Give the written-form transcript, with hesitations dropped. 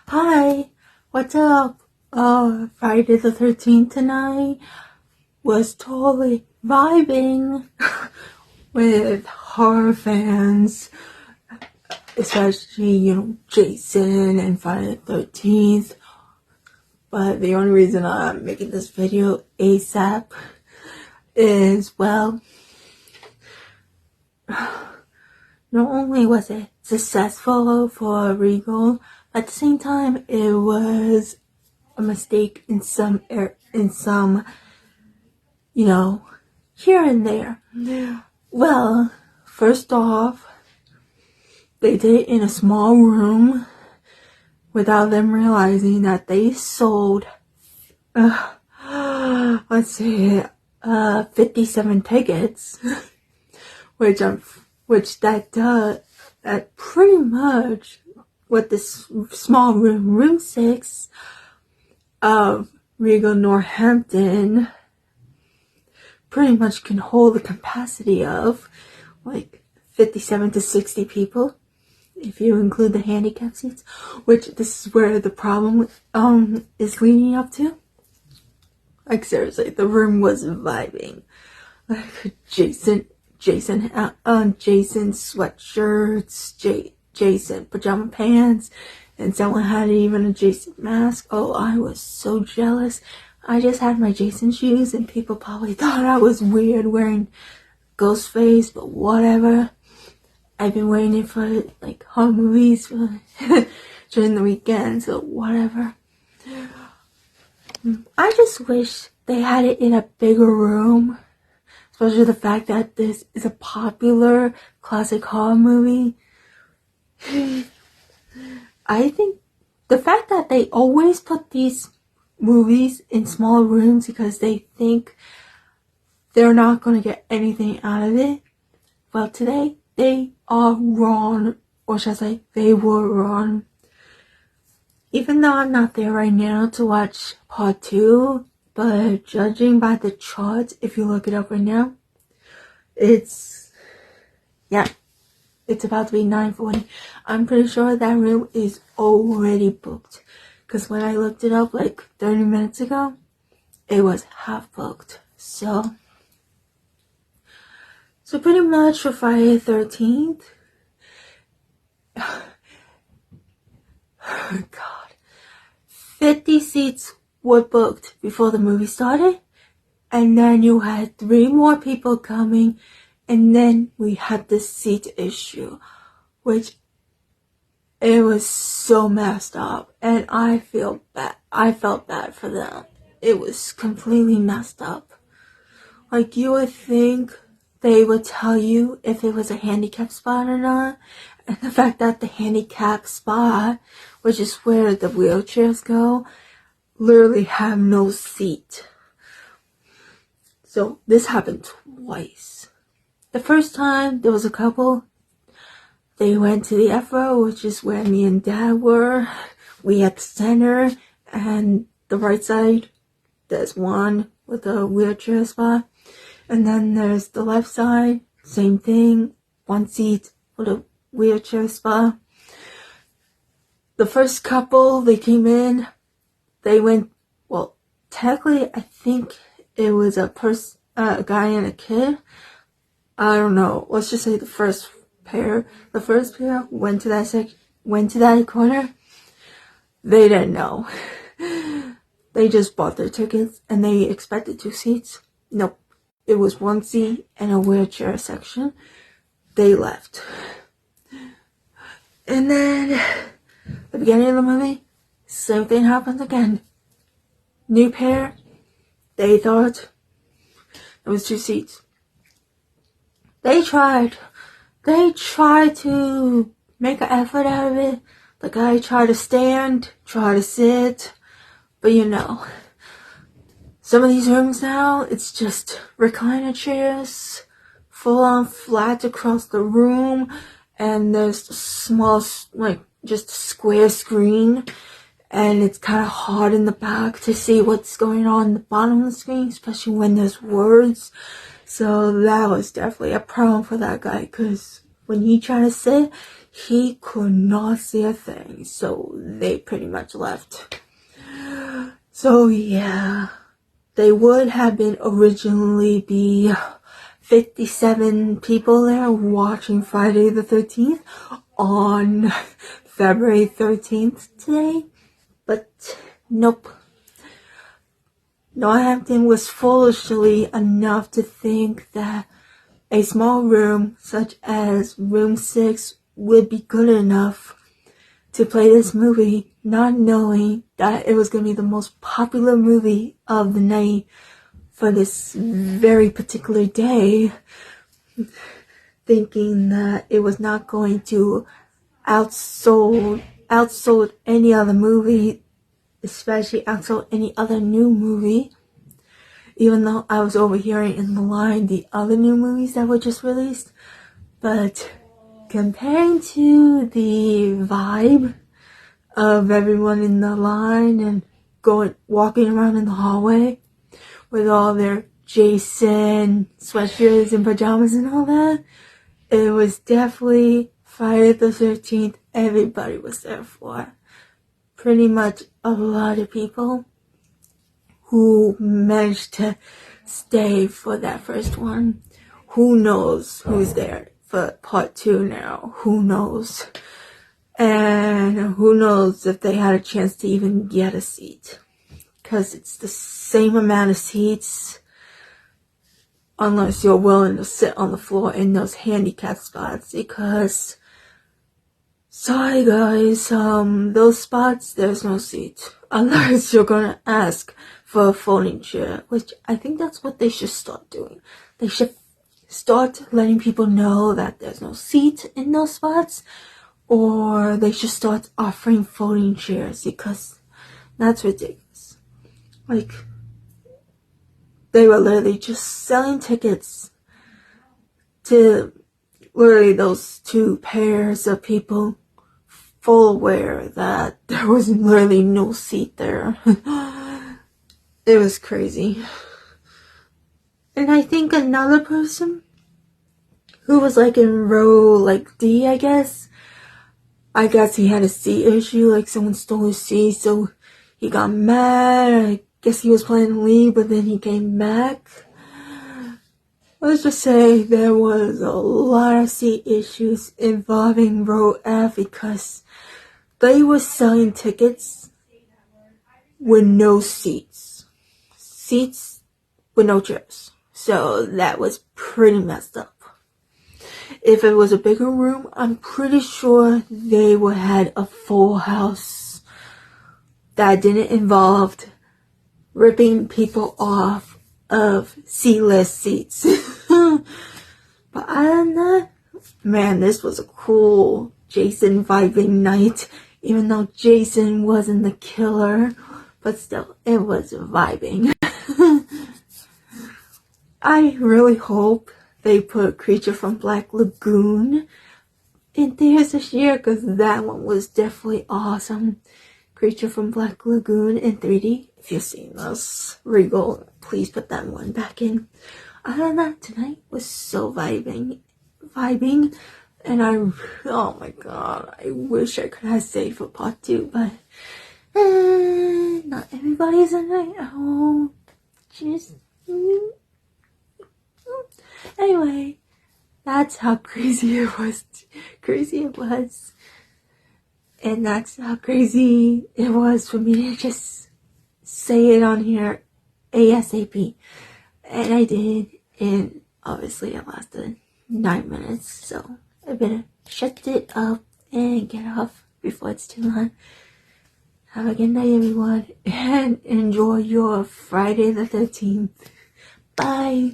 Hi, what's up? Friday the 13th tonight was totally vibing with horror fans, especially, Jason and Friday the 13th. But the only reason I'm making this video ASAP is, well, not only was it successful for Regal, at the same time it was a mistake in some here and there. Well, first off, they did it in a small room without them realizing that they sold 57 tickets, which that pretty much what this small room 6 of Regal Northampton pretty much can hold the capacity of like 57 to 60 people if you include the handicap seats, which this is where the problem is leading up to. Like, seriously, the room was vibing. Like, Jason sweatshirts, Jason pajama pants, and someone had even a Jason mask. Oh, I was so jealous. I just had my Jason shoes, and people probably thought I was weird wearing Ghostface, but whatever. I've been waiting for like horror movies during the weekend, so whatever. I just wish they had it in a bigger room, especially the fact that this is a popular classic horror movie. I think the fact that they always put these movies in small rooms because they think they're not going to get anything out of it. Well, today they are wrong, or should I say they were wrong. Even though I'm not there right now to watch part 2, but judging by the charts, if you look it up right now, it's about to be 9:40. I'm pretty sure that room is already booked, because when I looked it up like 30 minutes ago, it was half booked. So pretty much for Friday the 13th, oh God, 50 seats were booked before the movie started, and then you had 3 more people coming, and then we had the seat issue, which it was so messed up, and I felt bad for them. It was completely messed up. Like, you would think they would tell you if it was a handicap spot or not, and the fact that the handicap spot, which is where the wheelchairs go, literally have no seat. So this happened twice. The first time, there was a couple. They went to the F row, which is where me and Dad were. We at the center, and the right side, there's one with a wheelchair spot. And then there's the left side, same thing, 1 seat with a wheelchair spot. The first couple, they came in, they went, well, technically, I think it was a guy and a kid. I don't know, let's just say the first pair went to that corner. They didn't know. They just bought their tickets and they expected 2 seats. Nope. It was 1 seat and a wheelchair section. They left. And then, the beginning of the movie, same thing happens again. New pair, they thought it was 2 seats. They tried to make an effort out of it. The guy tried to stand, tried to sit, but some of these rooms now, it's just recliner chairs, full on flat across the room, and there's a small, just a square screen, and it's kind of hard in the back to see what's going on in the bottom of the screen, especially when there's words. So that was definitely a problem for that guy, because when he tried to sit, he could not see a thing. So they pretty much left. So yeah, they would have been originally be 57 people there watching Friday the 13th on February 13th today. But nope. Northampton was foolishly enough to think that a small room such as room 6 would be good enough to play this movie, not knowing that it was going to be the most popular movie of the night for this very particular day, thinking that it was not going to outsold any other movie, especially outsold any other new movie. Even though I was overhearing in the line the other new movies that were just released, but comparing to the vibe of everyone in the line and walking around in the hallway with all their Jason sweatshirts and pajamas and all that, it was definitely Friday the 13th everybody was there for. Pretty much a lot of people who managed to stay for that first one. Who knows who's there for part 2 now? Who knows? And who knows if they had a chance to even get a seat. Because it's the same amount of seats, unless you're willing to sit on the floor in those handicap spots. Because, sorry guys, those spots, there's no seat. Unless you're gonna ask for a folding chair, which I think that's what they should start doing. They should start letting people know that there's no seat in those spots, or they should start offering folding chairs, because that's ridiculous. Like, they were literally just selling tickets to literally those 2 pairs of people, full aware that there was literally no seat there. It was crazy. And I think another person who was like in row like D, I guess he had a seat issue, like someone stole his seat, so he got mad. I guess he was planning to leave, but then he came back. Let's just say there was a lot of seat issues involving row F, because they were selling tickets with no seats. Seats with no chairs. So that was pretty messed up. If it was a bigger room, I'm pretty sure they would have had a full house that didn't involve ripping people off of seatless seats. But other than that, man, this was a cool Jason vibing night. Even though Jason wasn't the killer, but still, it was vibing. I really hope they put Creature from Black Lagoon in theaters this year, because that one was definitely awesome. Creature from Black Lagoon in 3D. If you've seen those, Regal, please put that one back in. Other than that, tonight was so vibing. And oh my god, I wish I could have stayed for part 2, but not everybody's a night owl. Just anyway, that's how crazy it was. And that's how crazy it was for me to just say it on here ASAP. And I did, and obviously it lasted 9 minutes, so I better shut it up and get off before it's too long. Have a good night, everyone, and enjoy your Friday the 13th. Bye.